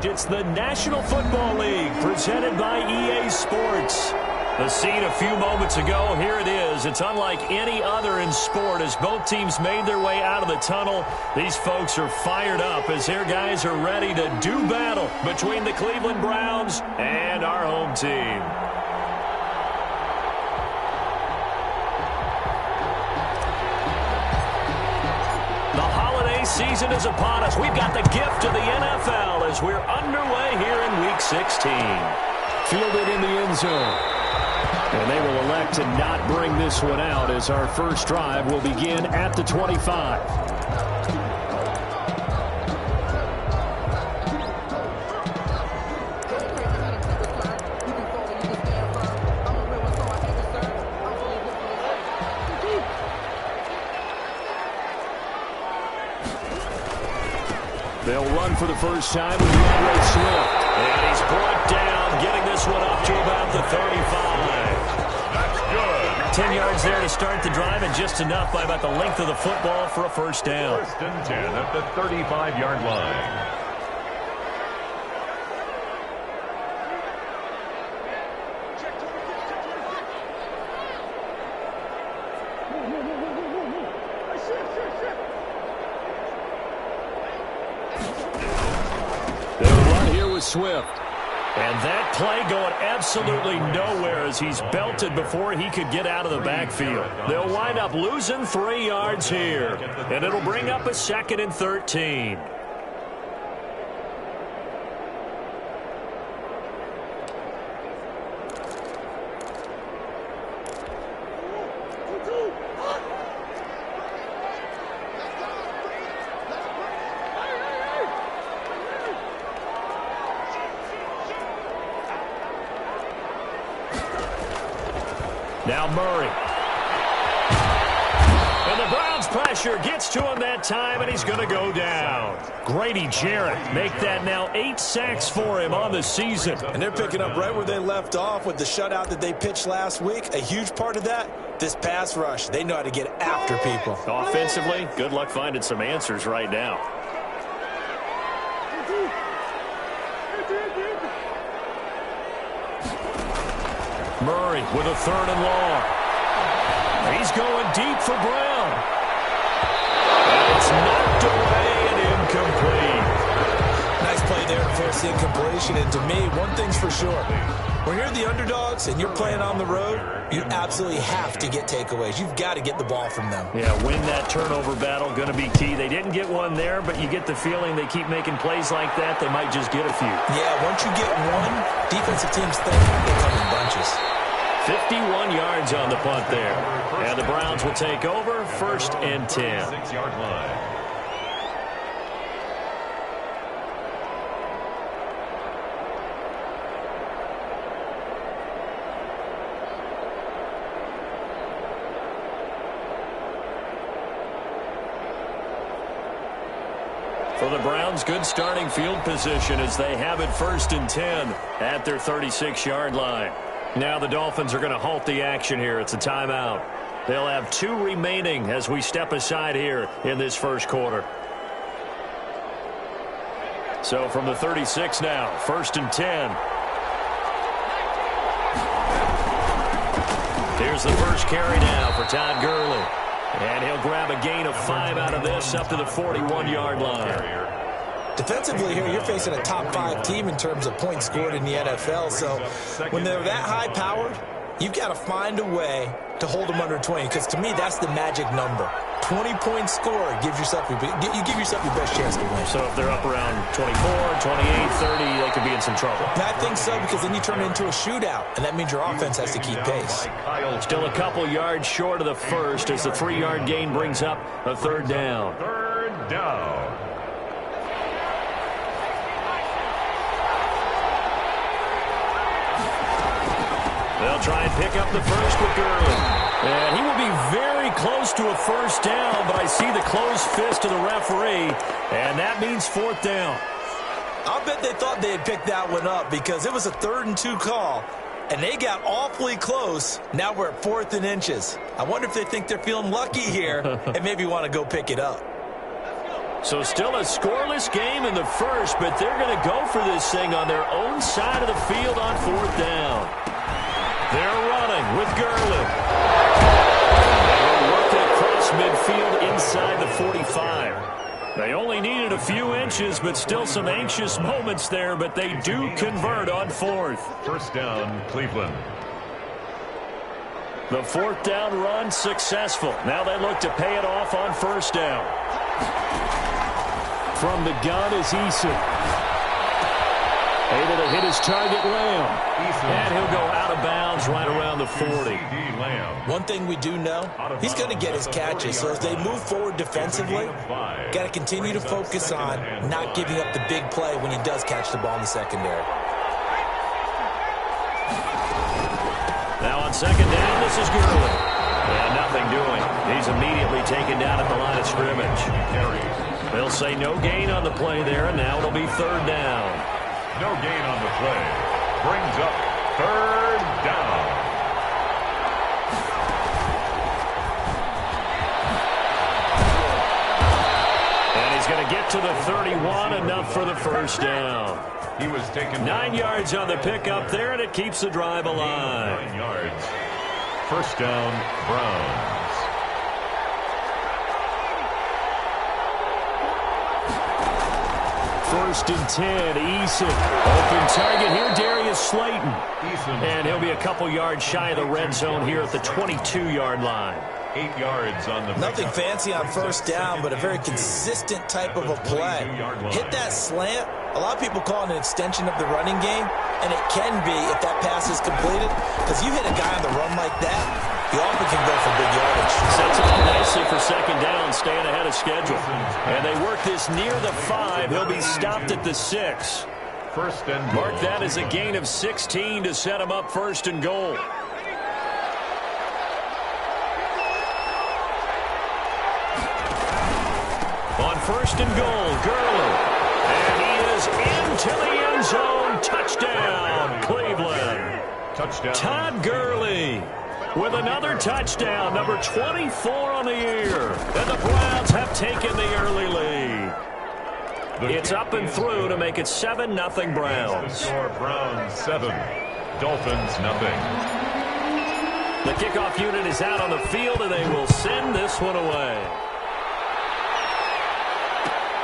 It's the National Football League presented by EA Sports. The scene a few moments ago, here it is. It's unlike any other in sport as both teams made their way out of the tunnel. These folks are fired up as their guys are ready to do battle between the Cleveland Browns and our home team. The holiday season is upon us. We've got the gift of the NFL as we're underway here in Week 16. Fielded in the end zone. And they will elect to not bring this one out as our first drive will begin at the 25. They'll run for the first time with DeAndre Swift. And he's brought down, getting this one up to about the 35. 10 yards there to start the drive, and just enough by about the length of the football for a first down. First and 10 at the 35-yard line. They'll run here with Swift. And that play going absolutely nowhere as he's belted before he could get out of the backfield. They'll wind up losing 3 yards here. And it'll bring up a 2nd and 13. Now Murray. And the Browns pressure gets to him that time, and he's going to go down. Grady Jarrett make that now 8 sacks for him on the season. And they're picking up right where they left off with the shutout that they pitched last week. A huge part of that, this pass rush. They know how to get after people. Offensively, good luck finding some answers right now. Murray with a 3rd and long. He's going deep for Brown. And it's knocked away and incomplete. Nice play there to force the incompletion. And to me, one thing's for sure. When you're the underdogs and you're playing on the road, you absolutely have to get takeaways. You've got to get the ball from them. Yeah, win that turnover battle, going to be key. They didn't get one there, but you get the feeling they keep making plays like that, they might just get a few. Yeah, once you get one, defensive teams think they come in bunches. 51 yards on the punt there. And the Browns will take over, 1st and 10. 6-yard line. For the Browns, good starting field position as they have it 1st and 10 at their 36-yard line. Now the Dolphins are going to halt the action here. It's a timeout. They'll have 2 remaining as we step aside here in this first quarter. So from the 36 now, 1st and 10. Here's the first carry now for Todd Gurley. And he'll grab a gain of 5 out of this up to the 41-yard line. Defensively here, you're facing a top 5 team in terms of points scored in the NFL. So when they're that high-powered, you've got to find a way to hold them under 20. Because to me, that's the magic number. 20 points scored gives yourself you give yourself your best chance to win. So if they're up around 24, 28, 30, they could be in some trouble. I think so, because then you turn it into a shootout, and that means your offense has to keep pace. Still a couple yards short of the first as the 3-yard gain brings up a 3rd down. 3rd down. They'll try and pick up the first with Gurley. And he will be very close to a first down, but I see the closed fist of the referee, and that means 4th down. I'll bet they thought they had picked that one up because it was a 3rd and 2 call, and they got awfully close. Now we're at 4th and inches. I wonder if they think they're feeling lucky here and maybe want to go pick it up. So still a scoreless game in the first, but they're going to go for this thing on their own side of the field on 4th down. They're running with Gurley. They're working across midfield inside the 45. They only needed a few inches, but still some anxious moments there, but they do convert on 4th. First down, Cleveland. The 4th down run successful. Now they look to pay it off on 1st down. From the gun is Eason. Able to hit his target, Lamb. And he'll go out of bounds right around the 40. One thing we do know, he's going to get his catches. So as they move forward defensively, got to continue to focus on not giving up the big play when he does catch the ball in the secondary. Now on 2nd down, this is Gurley. And nothing doing. He's immediately taken down at the line of scrimmage. They'll say no gain on the play there, and now it'll be 3rd down. No gain on the play. Brings up 3rd down. And he's going to get to the 31, enough for the 1st down. He was taken 9 yards on the pickup there, and it keeps the drive alive. 9 yards. 1st down, Browns. First and 10, Eason. Open target here, Darius Slayton. And he'll be a couple yards shy of the red zone here at the 22-yard line. 8 yards on the Nothing fancy on 1st down, but a very consistent type of a play. Hit that slant. A lot of people call it an extension of the running game, and it can be if that pass is completed. Because you hit a guy on the run like that, you often can go for big yardage. Sets it up nicely for 2nd down, staying ahead of schedule. And they work this near the 5. He'll be stopped at the 6. First and goal. Mark that as a gain of 16 to set him up 1st and goal. On 1st and goal, Gurley. And he is into the end zone. Touchdown, Cleveland. Touchdown. Todd Gurley with another touchdown, number 24 on the year. And the Browns have taken the early lead. It's up and through to make it 7-0 Browns. Browns 7, Dolphins nothing. The kickoff unit is out on the field, and they will send this one away.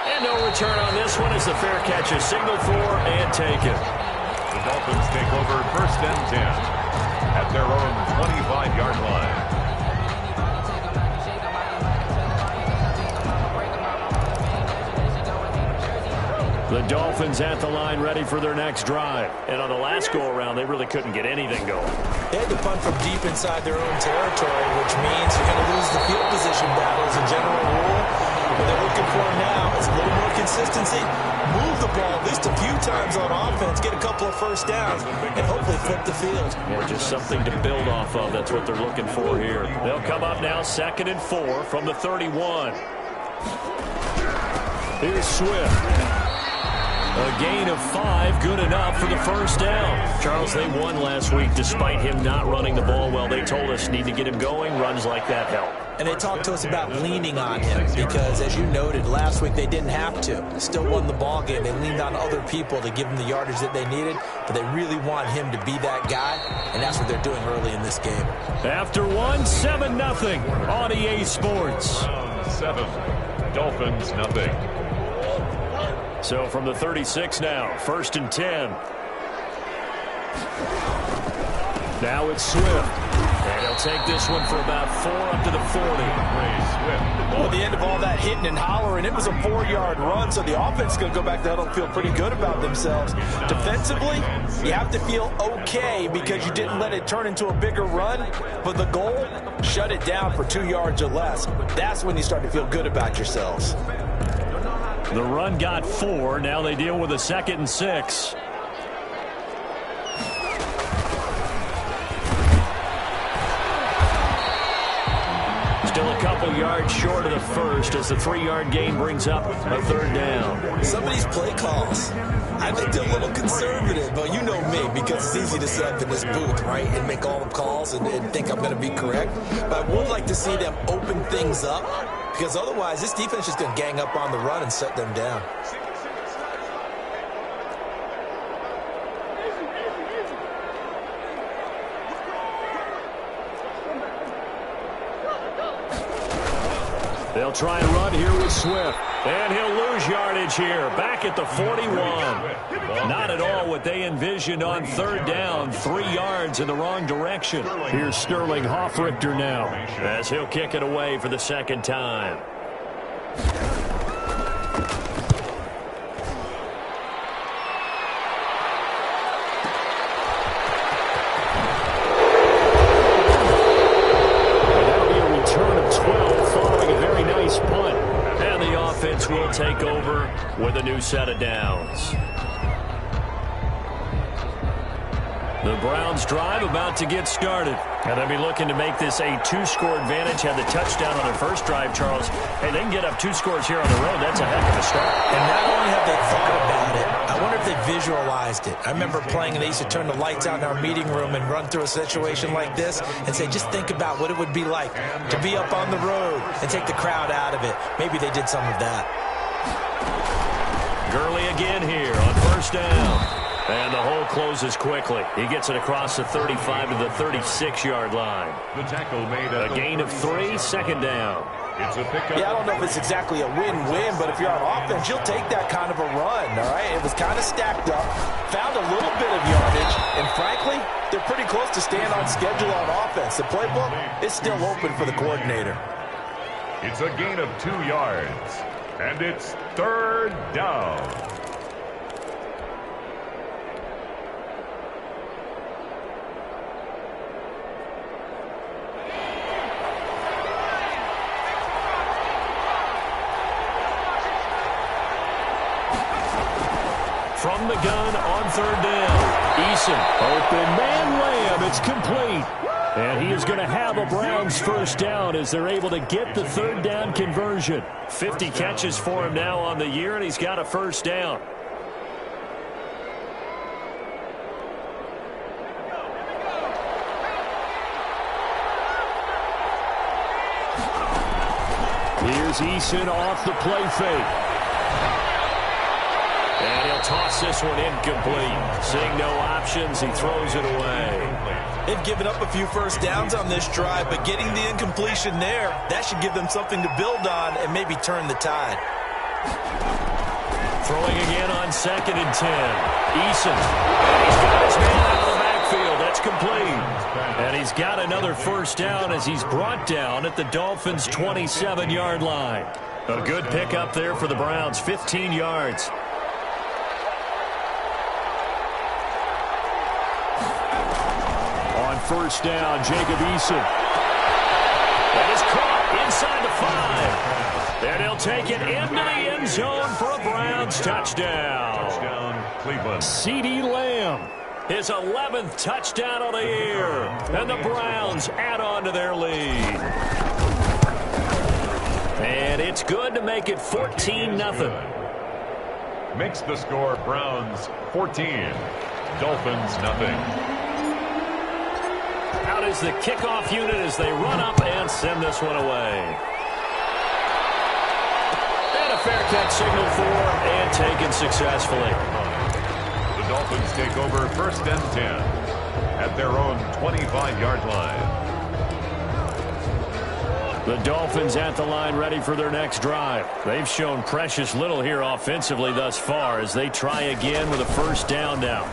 And no return on this one as the fair catch is signaled for and taken. The Dolphins take over 1st and 10 at their own 25-yard line. The Dolphins at the line ready for their next drive. And on the last go-around, they really couldn't get anything going. They had to punt from deep inside their own territory, which means you're going to lose the field position battle as a general rule. What they're looking for now is a little more consistency. Move the ball at least a few times on offense, get a couple of 1st downs, and hopefully flip the field. Yeah, just something to build off of. That's what they're looking for here. They'll come up now 2nd and 4 from the 31. Here's Swift. A gain of 5, good enough for the 1st down. Charles, they won last week despite him not running the ball well. They told us need to get him going. Runs like that help. And they talked to us about leaning on him because, as you noted, last week they didn't have to. They still won the ball game. They leaned on other people to give them the yardage that they needed, but they really want him to be that guy, and that's what they're doing early in this game. After one, 7-0 on EA Sports. 7, Dolphins nothing. So from the 36 now, 1st and 10. Now it's Swift. And he'll take this one for about 4 up to the 40. Well, at the end of all that hitting and hollering, it was a 4-yard run, so the offense is going to go back to huddle and feel pretty good about themselves. Defensively, you have to feel okay because you didn't let it turn into a bigger run, but the goal, shut it down for 2 yards or less. That's when you start to feel good about yourselves. The run got 4. Now they deal with a 2nd and 6. Still a couple yards short of the 1st as the 3-yard gain brings up a 3rd down. Some of these play calls, I think they're a little conservative, but you know me, because it's easy to sit up in this booth, right, and make all the calls and think I'm going to be correct. But I would like to see them open things up because otherwise this defense is going to gang up on the run and set them down. They'll try and run here with Swift. And he'll lose yardage here. Back at the 41. Not at all what they envisioned on third down. 3 yards in the wrong direction. Here's Sterling Hoffrichter now, as he'll kick it away for the second time. Will take over with a new set of downs. The Browns drive about to get started. And they'll be looking to make this a 2-score advantage. Had the touchdown on their first drive, Charles. Hey, they can get up 2 scores here on the road. That's a heck of a start. And not only have they thought about it, I wonder if they visualized it. I remember playing and they used to turn the lights out in our meeting room and run through a situation like this and say, just think about what it would be like to be up on the road and take the crowd out of it. Maybe they did some of that. Gurley again here on first down. And the hole closes quickly. He gets it across the 35 to the 36-yard line. The tackle made a gain of 3, second down. It's a pickup. Yeah, I don't know if it's exactly a win-win, but if you're on offense, you'll take that kind of a run, all right? It was kind of stacked up, found a little bit of yardage, and frankly, they're pretty close to staying on schedule on offense. The playbook is still open for the coordinator. It's a gain of 2 yards, and it's third down. From the gun on third down. Eason, open man Lamb. It's complete. And he is going to have a Browns first down as they're able to get the third down conversion. 50 catches for him now on the year, and he's got a first down. Here's Eason off the play fake. And he'll toss this one incomplete. Seeing no options, he throws it away. They've given up a few first downs on this drive, but getting the incompletion there, that should give them something to build on and maybe turn the tide. Throwing again on 2nd and 10. Eason. He's got his man out of the backfield. That's complete. And he's got another first down as he's brought down at the Dolphins' 27-yard line. A good pickup there for the Browns, 15 yards. On first down, Jacob Eason. That is caught inside the 5. And he'll take it into the end zone for a Browns touchdown. Touchdown, Cleveland. CeeDee Lamb, his 11th touchdown of the year. And the Browns add on to their lead. And it's good to make it 14-0. Makes the score Browns 14, Dolphins nothing. Out is the kickoff unit as they run up and send this one away. And a fair catch signal for and taken successfully. The Dolphins take over 1st and 10 at their own 25-yard line. The Dolphins at the line ready for their next drive. They've shown precious little here offensively thus far as they try again with a first down now.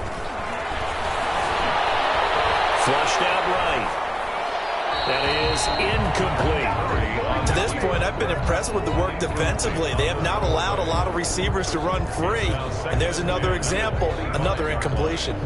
Flushed out right. That is incomplete. To this point, I've been impressed with the work defensively. They have not allowed a lot of receivers to run free. And there's another example, another incompletion.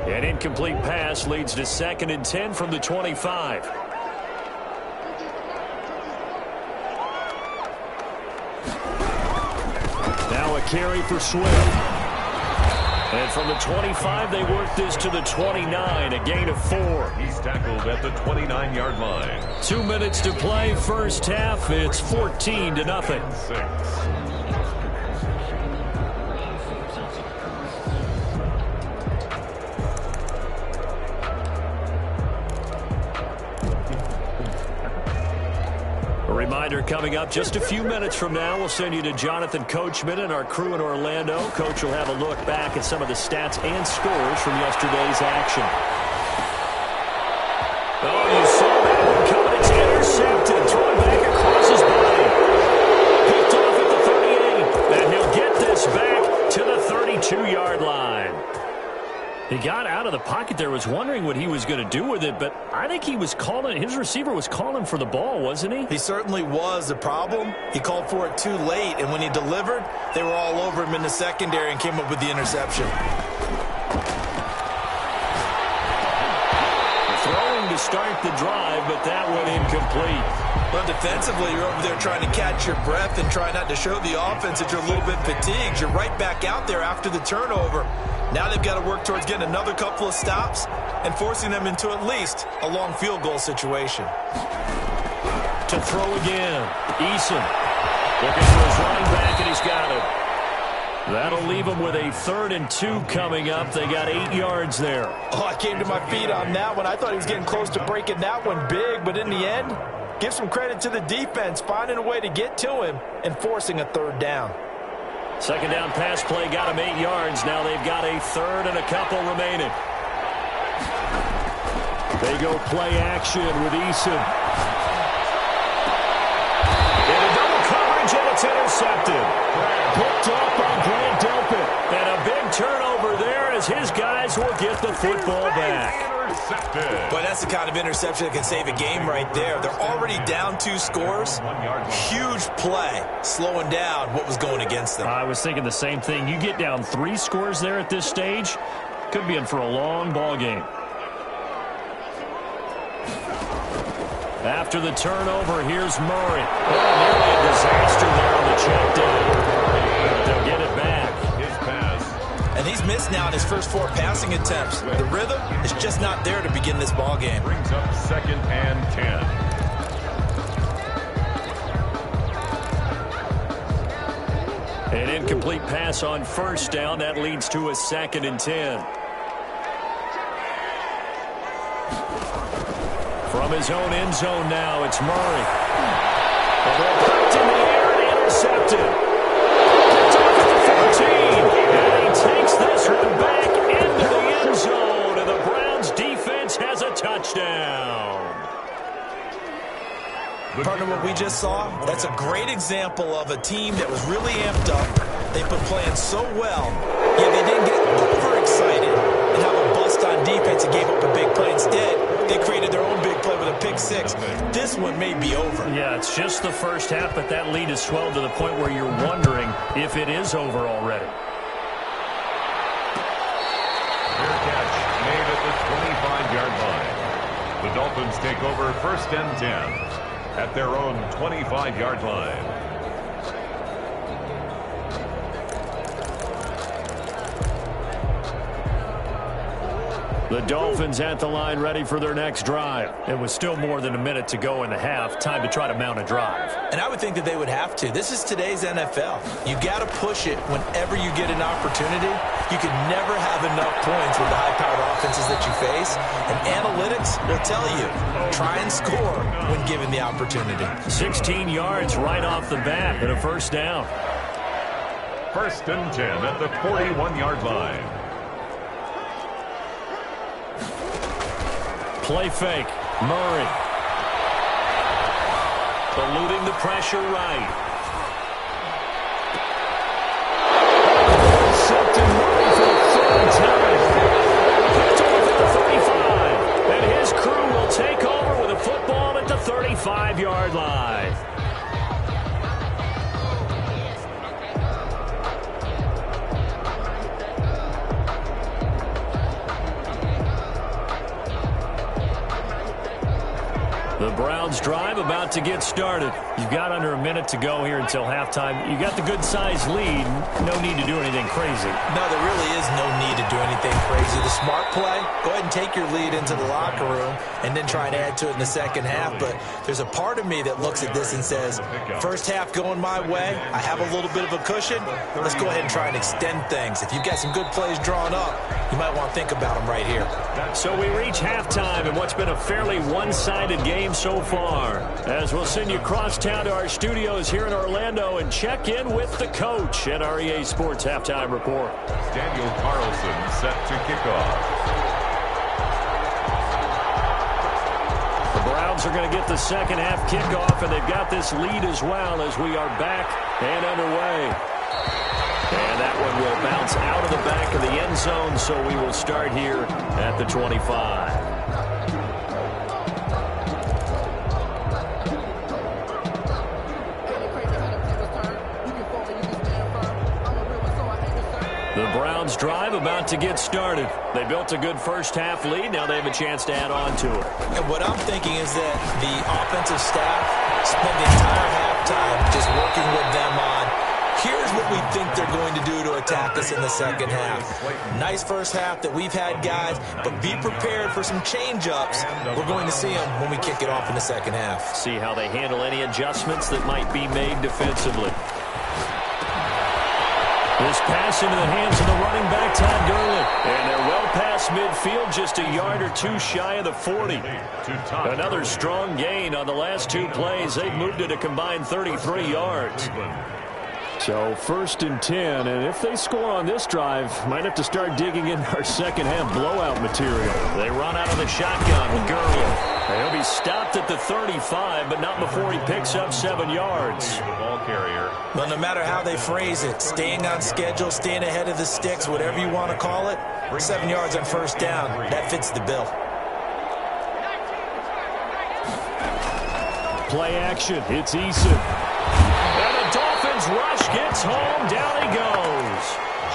An incomplete pass leads to 2nd and 10 from the 25. Now a carry for Swift. And from the 25, they work this to the 29, a gain of 4. He's tackled at the 29-yard line. 2 minutes to play, first half. It's 14-0. Reminder coming up just a few minutes from now. We'll send you to Jonathan Coachman and our crew in Orlando. Coach will have a look back at some of the stats and scores from yesterday's action. Oh, you saw that one coming. It's intercepted. Thrown back across his body. Picked off at the 38. And he'll get this back to the 32-yard line. He got out of the pocket there, was wondering what he was going to do with it, but I think he was calling, his receiver was calling for the ball, wasn't he? He certainly was. The problem, he called for it too late, and when he delivered, they were all over him in the secondary and came up with the interception. Throwing to start the drive, but that went incomplete. Well, defensively, you're over there trying to catch your breath and try not to show the offense that you're a little bit fatigued. You're right back out there after the turnover. Now they've got to work towards getting another couple of stops and forcing them into at least a long field goal situation. To throw again, Eason looking for his running back, and he's got it. That'll leave them with a 3rd and 2 coming up. They got 8 yards there. Oh, I came to my feet on that one. I thought he was getting close to breaking that one big, but in the end, give some credit to the defense, finding a way to get to him and forcing a 3rd down. Second down pass play got him 8 yards. Now they've got a 3rd and a couple remaining. They go play action with Eason. In a double coverage, and it's intercepted. Picked off by Grant Delpit. And a big turnover there as his guys will get the football back. Boy, that's the kind of interception that can save a game right there. They're already down 2 scores. Huge play, slowing down what was going against them. I was thinking the same thing. You get down 3 scores there at this stage, could be in for a long ball game. After the turnover, here's Murray. Oh, nearly a disaster there on the check down. They'll get it back. And he's missed now in his first 4 passing attempts. The rhythm is just not there to begin this ball game. Brings up 2nd and 10. An incomplete pass on 1st down. That leads to a 2nd and 10. From his own end zone now, it's Murray. The ball popped in the air and intercepted. Picked off at the 14. And he takes this one back into the end zone. And the Browns defense has a touchdown. Partner, what we just saw, that's a great example of a team that was really amped up. They've been playing so well, yet they didn't get overexcited and have a bust on defense and gave up a big play. Instead, they created their own big play with a pick 6. This one may be over. Yeah, it's just the first half, but that lead has swelled to the point where you're wondering if it is over already. Fair catch made at the 25-yard line. The Dolphins take over 1st and 10 at their own 25-yard line. The Dolphins at the line ready for their next drive. It was still more than a minute to go in the half. Time to try to mount a drive. And I would think that they would have to. This is today's NFL. You got to push it whenever you get an opportunity. You can never have enough points with the high-powered offenses that you face. And analytics will tell you, try and score when given the opportunity. 16 yards right off the bat and a 1st down. 1st and 10 at the 41-yard line. Play fake. Murray. Eluding the pressure right. Intercepted Murray for the 3rd time. Picked off at the 35. And his crew will take over with a football at the 35-yard line. The Browns drive about to get started. You've got under a minute to go here until halftime. You got the good-sized lead. No need to do anything crazy. No, there really is no need to do anything crazy. The smart play, go ahead and take your lead into the locker room and then try and add to it in the second half. But there's a part of me that looks at this and says, first half going my way, I have a little bit of a cushion. Let's go ahead and try and extend things. If you've got some good plays drawn up, you might want to think about them right here. So we reach halftime in what's been a fairly one-sided game game so far. As we'll send you across town to our studios here in Orlando and check in with the coach at our EA Sports Halftime Report. Daniel Carlson set to kick off. The Browns are going to get the second half kickoff, and they've got this lead as well as we are back and underway. And that one will bounce out of the back of the end zone, so we will start here at the 25. The Browns drive about to get started. They built a good first half lead. Now they have a chance to add on to it. And what I'm thinking is that the offensive staff spent the entire halftime just working with them on, here's what we think they're going to do to attack us in the second half. Nice first half that we've had, guys, but be prepared for some change-ups. We're going to see them when we kick it off in the second half. See how they handle any adjustments that might be made defensively. This pass into the hands of the running back, Todd Gurley. And they're well past midfield, just a yard or two shy of the 40. Another strong gain on the last two plays. They've moved it a combined 33 yards. So 1st and 10, and if they score on this drive, might have to start digging into our second half blowout material. They run out of the shotgun with Gurley. He'll be stopped at the 35, but not before he picks up 7 yards. The ball carrier. Well, no matter how they phrase it, staying on schedule, staying ahead of the sticks, whatever you want to call it, 7 yards on first down, that fits the bill. Play action, it's Eason. And the Dolphins rush gets home, down he goes.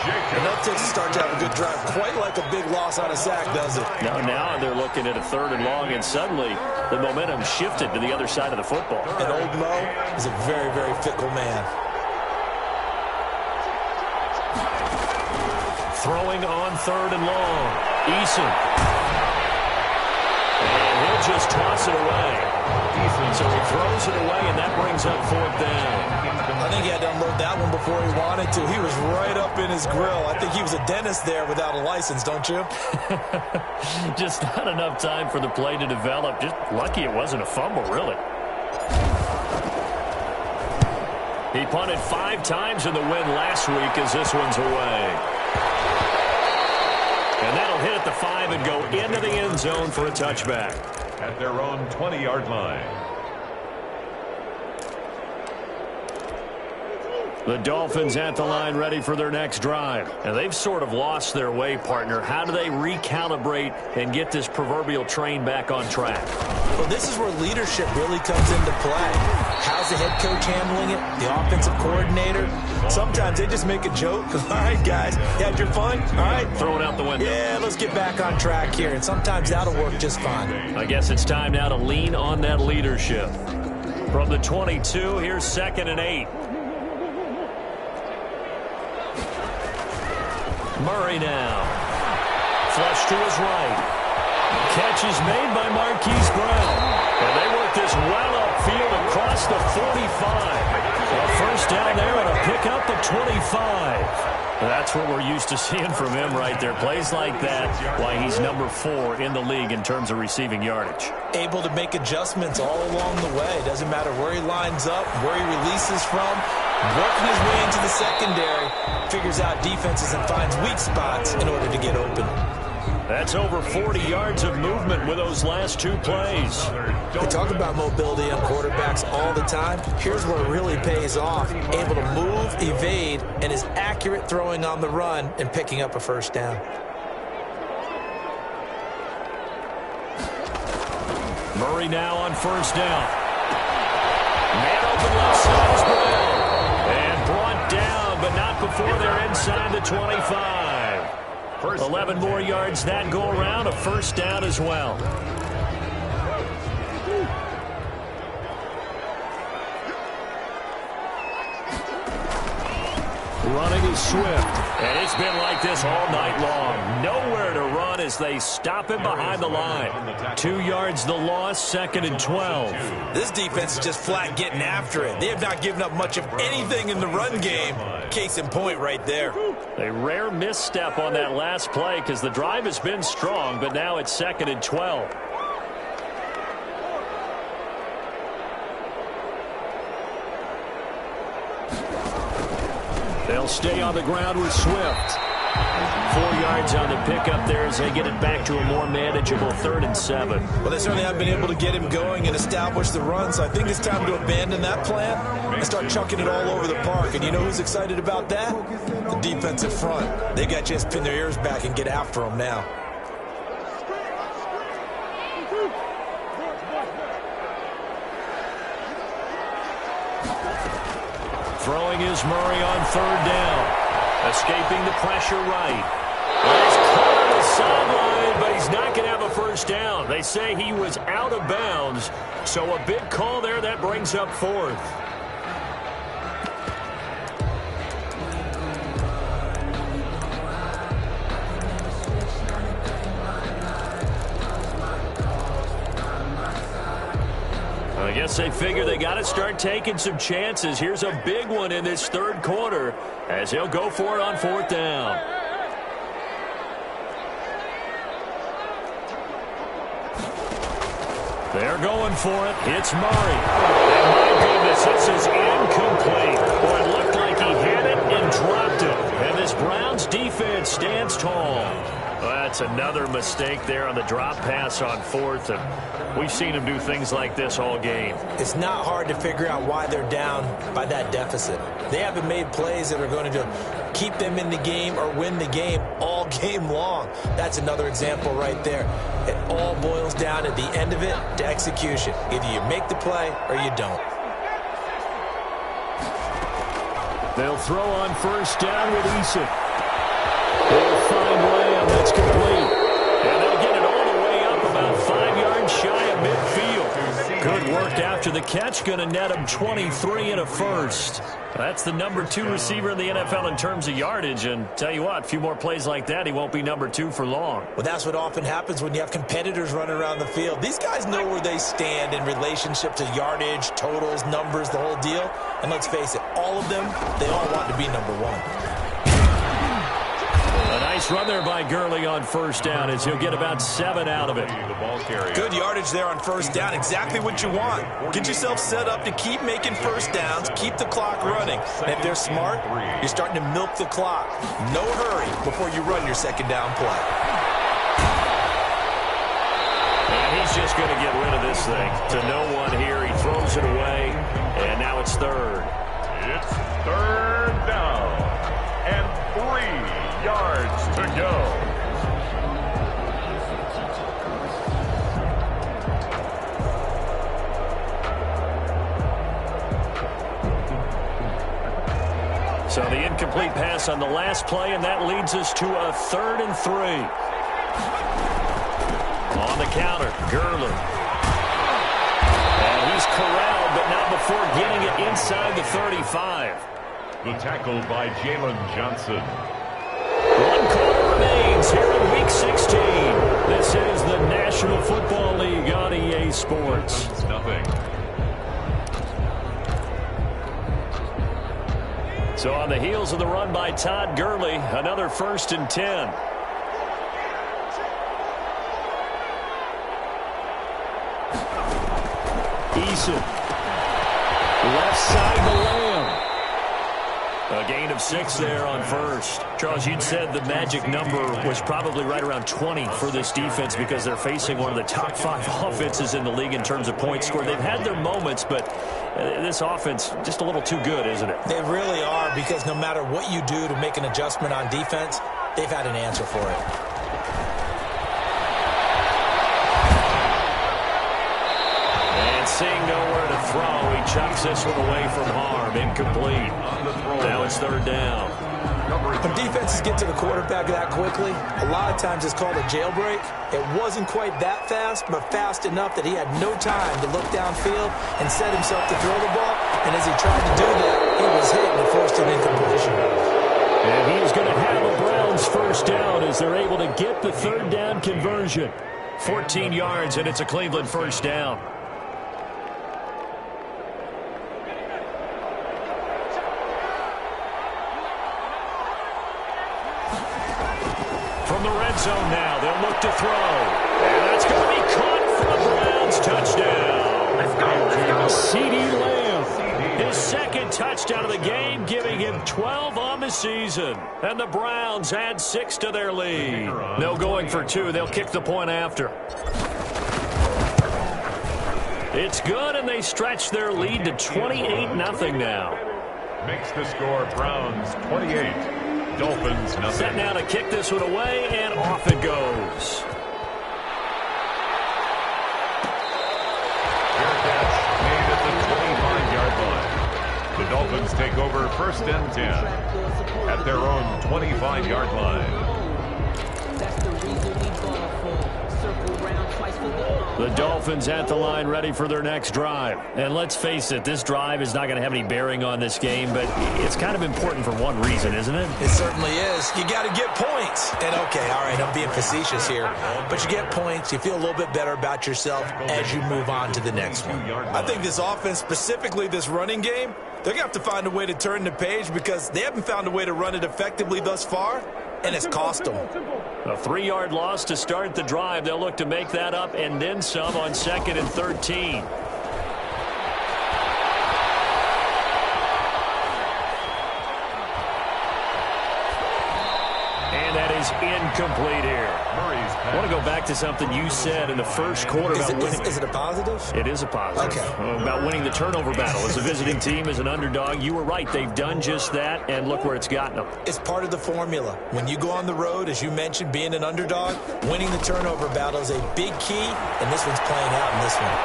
And that takes a start to have a good drive, quite like a big loss on a sack, does it? Now they're looking at a 3rd and long, and suddenly the momentum shifted to the other side of the football. And old Mo is a very, very fickle man. Throwing on 3rd and long. Eason. And he'll just toss it away. So he throws it away, and that brings up 4th down. I think he had to unload that one before he wanted to. He was right up in his grill. I think he was a dentist there without a license, don't you? Just not enough time for the play to develop. Just lucky it wasn't a fumble, really. He punted 5 times in the win last week as this one's away. And that'll hit at the 5 and go into the end zone for a touchback. At their own 20-yard line. The Dolphins at the line ready for their next drive. And they've sort of lost their way, partner. How do they recalibrate and get this proverbial train back on track? Well, this is where leadership really comes into play. How's the head coach handling it? The offensive coordinator? Sometimes they just make a joke. All right, guys, you had your fun? All right. Throw it out the window. Yeah, let's get back on track here. And sometimes that'll work just fine. I guess it's time now to lean on that leadership. From the 22, here's 2nd and 8. Murray now. Flush to his right. Catch is made by Marquise Brown. And they work this well upfield across the 45. A first down there and a pickup at 25. That's what we're used to seeing from him right there. Plays like that, why he's number 4 in the league in terms of receiving yardage. Able to make adjustments all along the way. Doesn't matter where he lines up, where he releases from. Working his way into the secondary, figures out defenses and finds weak spots in order to get open. That's over 40 yards of movement with those last 2 plays. We talk about mobility on quarterbacks all the time. Here's where it really pays off. Able to move, evade, and is accurate throwing on the run and picking up a first down. Murray now on first down. Man open left side is Brown. And brought down, but not before they're inside the 25. 11 more yards that go around, a first down as well. Running is Swift. And it's been like this all night long. Nowhere to run as they stop him behind the line. 2 yards the loss, 2nd and 12. This defense is just flat getting after it. They have not given up much of anything in the run game. Case in point right there. A rare misstep on that last play because the drive has been strong, but now it's 2nd and 12. They'll stay on the ground with Swift. 4 yards on the pickup there as they get it back to a more manageable 3rd and 7. Well, they certainly haven't been able to get him going and establish the run, so I think it's time to abandon that plan and start chucking it all over the park. And you know who's excited about that? The defensive front. They got to just pin their ears back and get after him now. Throwing is Murray on 3rd down. Escaping the pressure right. Well, he's caught on the sideline, but he's not going to have a first down. They say he was out of bounds, so a big call there that brings up 4th. I guess they figure they got to start taking some chances. Here's a big one in this 3rd quarter as he'll go for it on 4th down. They're going for it. It's Murray. And my goodness, this is incomplete. Boy, it looked like he had it and dropped it. And this Browns defense stands tall. Well, that's another mistake there on the drop pass on 4th. And we've seen him do things like this all game. It's not hard to figure out why they're down by that deficit. They haven't made plays that are going to keep them in the game or win the game all game long. That's another example right there. It all boils down at the end of it to execution. Either you make the play or you don't. They'll throw on 1st down with Eason. They'll find Lamb. That's complete. And they'll get it all the way up about 5 yards shy of midfield. Good work after the catch. Going to net him 23 and a first. That's the number 2 receiver in the NFL in terms of yardage. And tell you what, a few more plays like that, he won't be number 2 for long. Well, that's what often happens when you have competitors running around the field. These guys know where they stand in relationship to yardage, totals, numbers, the whole deal. And let's face it, all of them, they all want to be number 1. A nice run there by Gurley on 1st down as he'll get about 7 out of it. Good yardage there on 1st down. Exactly what you want. Get yourself set up to keep making 1st downs, keep the clock running. And if they're smart, you're starting to milk the clock. No hurry before you run your 2nd down play. And he's just going to get rid of this thing to no one here. He throws it away, and now it's 3rd. It's 3rd down and 3 yards to go. So the incomplete pass on the last play, and that leads us to a 3rd and 3. On the counter, Gurley. And he's corralled, but not before getting it inside the 35. The tackle by Jalen Johnson. 1 quarter remains here in Week 16. This is the National Football League on EA Sports. It's nothing. So on the heels of the run by Todd Gurley, another 1st and 10. Eason. Left side to Lamb. A gain of 6 there on 1st. Charles, you'd said the magic number was probably right around 20 for this defense because they're facing one of the top 5 offenses in the league in terms of points scored. They've had their moments, but this offense just a little too good, isn't it? They really are, because no matter what you do to make an adjustment on defense, they've had an answer for it. And seeing nowhere to throw, he chucks this one away from harm. Incomplete. Now it's 3rd down. When defenses get to the quarterback that quickly, a lot of times it's called a jailbreak. It wasn't quite that fast, but fast enough that he had no time to look downfield and set himself to throw the ball. And as he tried to do that, he was hit and forced an incompletion. And he is going to have a Browns 1st down as they're able to get the 3rd down conversion. 14 yards, and it's a Cleveland 1st down. From the red zone now, they'll look to throw. And that's going to be caught for the Browns. Touchdown. Let's go. CeeDee Lamb. His second touchdown of the game, giving him 12 on the season. And the Browns add 6 to their lead. No going for 2. They'll kick the point after. It's good, and they stretch their lead to 28-0 now. Makes the score Browns 28, Dolphins nothing. Set now to kick this one away, and off it goes. Made at the 25-yard line. The Dolphins take over 1st and 10 at their own 25-yard line. The Dolphins at the line ready for their next drive. And let's face it, this drive is not going to have any bearing on this game, but it's kind of important for one reason, isn't it? It certainly is. You got to get points. And okay, all right, I'm being facetious here, but you get points, you feel a little bit better about yourself as you move on to the next one. I think this offense, specifically this running game, they're going to have to find a way to turn the page because they haven't found a way to run it effectively thus far, and it's cost them. A 3-yard loss to start the drive. They'll look to make that up and then some on 2nd and 13. And that is incomplete here. I want to go back to something you said in the first quarter about winning. Is it a positive? It is a positive. Okay. About winning the turnover battle. As a visiting team, as an underdog, you were right. They've done just that, and look where it's gotten them. It's part of the formula. When you go on the road, as you mentioned, being an underdog, winning the turnover battle is a big key, and this one's playing out in this one.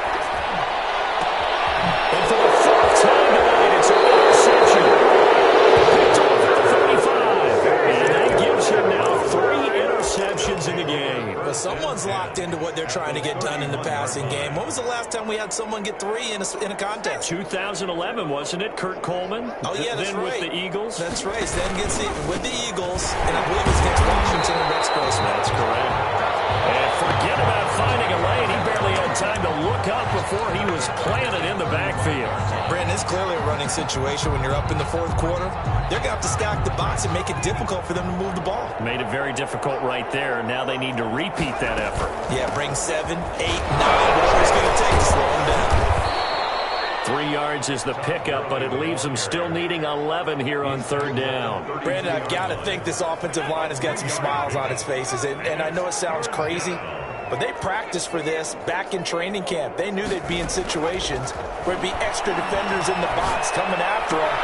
And for the 4th time tonight, it's an interception. Picked off at the 35. And that gives him now 3 interceptions in the game. Well, someone's locked into what they're trying to get done in the passing game. When was the last time we had someone get 3 in a contest? 2011, wasn't it? Kurt Coleman? Oh, yeah, that's then right. with the Eagles? That's right. Then gets it with the Eagles, and I believe it's against Washington and Rex Grossman. That's correct. And forget about finding a lane. He barely had time to look up before he was planted in the backfield. Brandon, it's clearly a running situation when you're up in the 4th quarter. They're going to have to stack the box and make it difficult for them to move the ball. Made it very difficult right there. Now they need to repeat that effort. Yeah, bring 7, 8, 9, whatever it's going to take to slow them down. 3 yards is the pickup, but it leaves them still needing 11 here on 3rd down. Brandon, I've got to think this offensive line has got some smiles on its faces. And I know it sounds crazy, but they practiced for this back in training camp. They knew they'd be in situations where it'd be extra defenders in the box coming after them,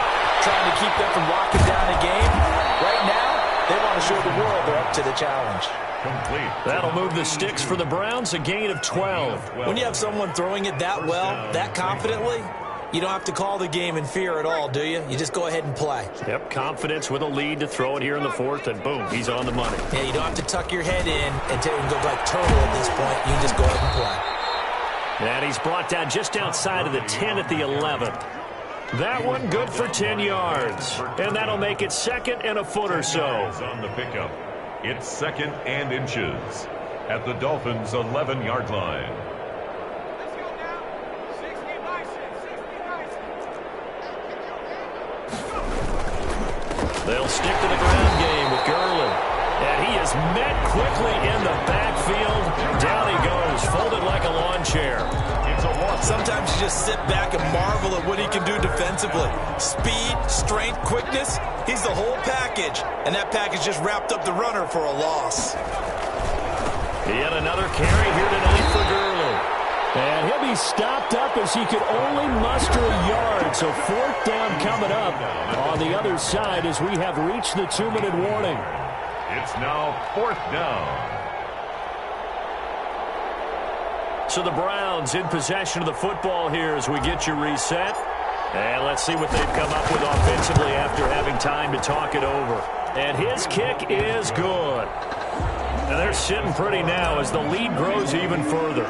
trying to keep them from locking down a game. Right now, they want to show the world they're up to the challenge. Complete. That'll move the sticks for the Browns, a gain of 12. When you have someone throwing it that well, that confidently, you don't have to call the game in fear at all, do you? You just go ahead and play. Yep, confidence with a lead to throw it here in the 4th, and boom, he's on the money. Yeah, you don't have to tuck your head in and go like turtle at this point. You just go ahead and play. And he's brought down just outside of the 10 at the 11. That one good for 10 yards. And that'll make it 2nd and a foot or so. On the pickup. It's 2nd and inches at the Dolphins' 11-yard line. They'll stick to the ground game with Gurley. And he is met quickly in the backfield. Down he goes, folded like a lawn chair. Sometimes you just sit back and marvel at what he can do defensively. Speed, strength, quickness, he's the whole package. And that package just wrapped up the runner for a loss. Yet another carry here tonight for Gurley. And he'll be stopped up as he could only muster a yard. So 4th down coming up on the other side as we have reached the 2-minute warning. It's now 4th down. So the Browns in possession of the football here as we get you reset. And let's see what they've come up with offensively after having time to talk it over. And his kick is good. And they're sitting pretty now as the lead grows even further.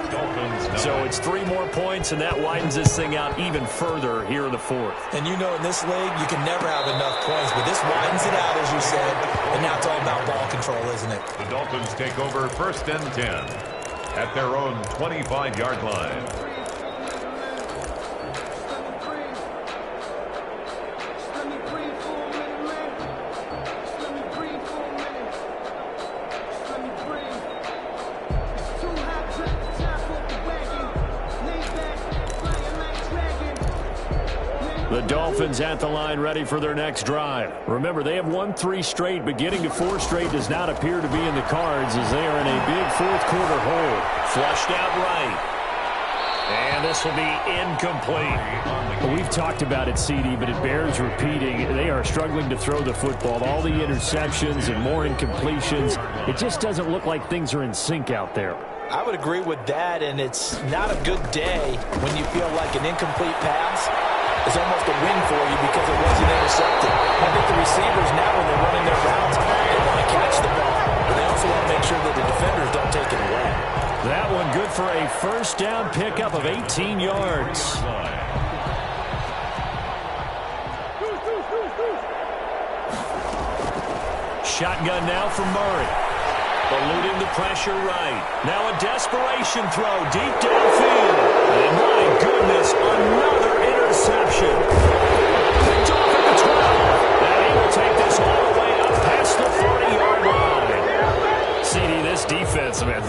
So it's 3 more points, and that widens this thing out even further here in the 4th. And you know in this league, you can never have enough points, but this widens it out, as you said. And now it's all about ball control, isn't it? The Dolphins take over 1st and 10 at their own 25-yard line. The Dolphins at the line ready for their next drive. Remember, they have won 3 straight, but getting to 4 straight does not appear to be in the cards as they are in a big fourth-quarter hole. Flushed out right. And this will be incomplete. Well, we've talked about it, CD, but it bears repeating. They are struggling to throw the football. All the interceptions and more incompletions. It just doesn't look like things are in sync out there. I would agree with that, and it's not a good day when you feel like an incomplete pass is almost a win for you because it wasn't intercepted. I think the receivers now, when they're running their routes, they want to catch the ball, but they also want to make sure that the defenders don't take it away. That one good for a first down pickup of 18 yards. Shotgun now from Murray. Eluding the pressure right. Now a desperation throw deep downfield. And my goodness, another interception. Picked off at the 12. And he will take this all the way up past the 40-yard line. CD, this defense, man,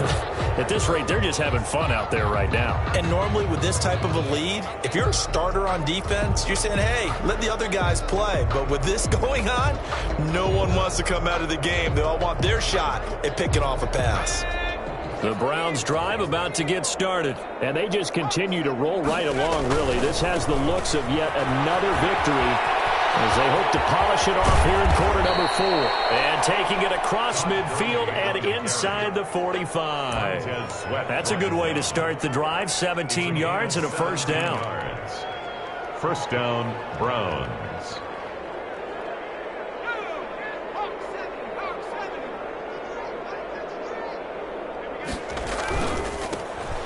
at this rate, they're just having fun out there right now. And normally with this type of a lead, if you're a starter on defense, you're saying, hey, let the other guys play. But with this going on, no one wants to come out of the game. They all want their shot at picking off a pass. The Browns drive about to get started, and they just continue to roll right along, really. This has the looks of yet another victory as they hope to polish it off here in quarter number 4. And taking it across midfield and inside the 45. That's a good way to start the drive. 17 yards and a first down. First down, Browns.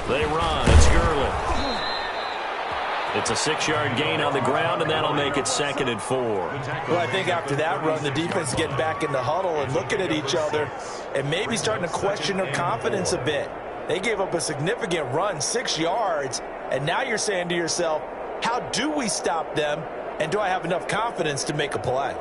They run. It's Gurley. It's a 6-yard gain on the ground, and that'll make it 2nd and 4. Well, I think after that run, the defense is getting back in the huddle and looking at each other and maybe starting to question their confidence a bit. They gave up a significant run, 6 yards, and now you're saying to yourself, how do we stop them, and do I have enough confidence to make a play?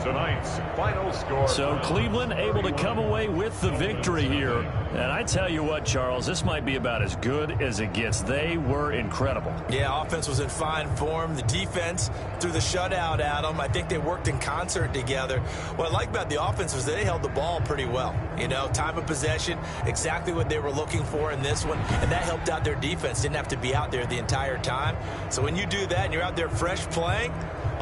Tonight's final score. So Cleveland able to come away with the victory here. And I tell you what, Charles, this might be about as good as it gets. They were incredible. Yeah, offense was in fine form. The defense threw the shutout at them. I think they worked in concert together. What I like about the offense was they held the ball pretty well. You know, time of possession, exactly what they were looking for in this one. And that helped out their defense. Didn't have to be out there the entire time. So when you do that and you're out there fresh playing,